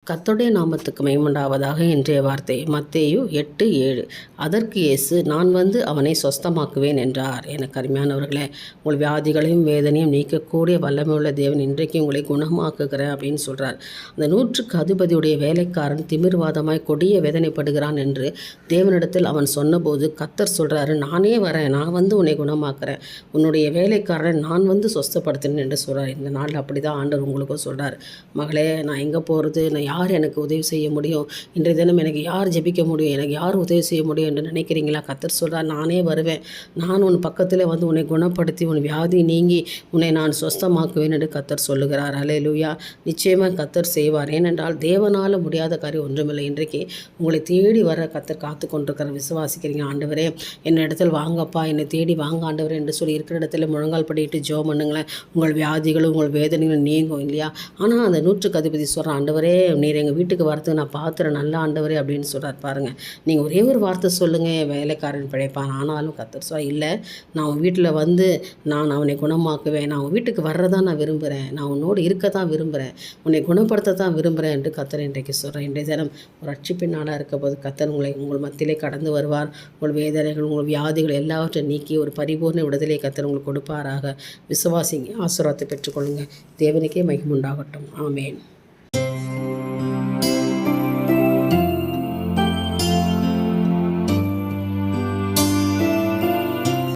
கர்த்தருடைய நாமத்துக்கு மகிமையுண்டாவதாக. இன்றைய வார்த்தை மத்தேயு 8:7. அதற்கு இயேசு, நான் வந்து அவனை சொஸ்தமாக்குவேன் என்றார். எனக்கு அருமையானவர்களே, உங்கள் வியாதிகளையும் வேதனையும் நீக்கக்கூடிய வல்லமையுள்ள தேவன் இன்றைக்கு உங்களை குணமாக்குகிறேன் அப்படின்னு சொல்கிறார். அந்த 100க்கு அதிபதியுடைய வேலைக்காரன் திமிர்வாதமாய் கொடிய வேதனைப்படுகிறான் என்று தேவனிடத்தில் அவன் சொன்னபோது கர்த்தர் சொல்கிறாரு, நானே வரேன், நான் வந்து உன்னை குணமாக்குறேன், உன்னுடைய வேலைக்காரன் நான் வந்து சொஸ்தப்படுத்தினேன் என்று சொல்கிறார். இந்த நாளில் அப்படி தான் ஆண்டவர் உங்களுக்கும் சொல்கிறார். மகளே, நான் எங்கே போகிறது, நான் யார் எனக்கு உதவி செய்ய முடியும், இன்றைய தினம் எனக்கு யார் ஜெபிக்க முடியும், எனக்கு யார் உதவி செய்ய முடியும் என்று நினைக்கிறீங்களா? கர்த்தர் சொல்கிறார், நானே வருவேன், நான் உன் பக்கத்தில் வந்து உன்னை குணப்படுத்தி உன் வியாதி நீங்கி உன்னை நான் சொஸ்தமாக்குவேன் என்று கர்த்தர் சொல்லுகிறார். அல்லேலூயா. நிச்சயமாக கர்த்தர் செய்வார். ஏனென்றால் தேவனால் முடியாத காரியம் ஒன்றுமில்லை. இன்றைக்கு உங்களை தேடி வர கர்த்தர் காத்து கொண்டிருக்கிற விசுவாசிக்கிறீங்க. ஆண்டவரே, என்னிடத்தில் வாங்கப்பா, என்னை தேடி வாங்க ஆண்டவரே என்று சொல்லி இருக்கிற இடத்துல முழங்கால் படிட்டு ஜெபம் பண்ணுங்களேன். உங்கள் வியாதிகளும் உங்கள் வேதனைகளும் நீங்கும் இல்லையா? ஆனால் அந்த 100க்கு அதிபதி சொல்கிற, ஆண்டவரே நீர் எங்கள் வீட்டுக்கு வரத்துக்கு நான் பார்த்துறேன், நல்ல ஆண்டவரே அப்படின்னு சொல்கிறார். பாருங்கள், நீங்கள் ஒரே ஒரு வார்த்தை சொல்லுங்கள், என் வேலைக்காரன் பிழைப்பான். ஆனாலும் கர்த்தர் சொல்ல, இல்லை, நான் உன் வீட்டில் வந்து நான் அவனை குணமாக்குவேன், நான் உன் வீட்டுக்கு வர்றதான் நான் விரும்புகிறேன், நான் உன்னோடு இருக்க தான் விரும்புகிறேன், உன்னை குணப்படுத்த தான் விரும்புகிறேன் என்று கர்த்தர் இன்றைக்கு சொல்கிறேன். இன்றைய தினம் ஒரு ரட்சிப்பின் நாளாக இருக்க போது கர்த்தர் உங்கள் மத்தியிலே கடந்து வருவார். உங்கள் வேதனைகள், உங்கள் வியாதிகள் எல்லாவற்றையும் நீக்கி ஒரு பரிபூர்ண விடுதலை கர்த்தர் உங்களுக்கு கொடுப்பாராக. விசுவாசிங்க, ஆசீர்வாதத்தை பெற்றுக்கொள்ளுங்கள். தேவனுக்கே மகிமை உண்டாகட்டும். ஆமேன்.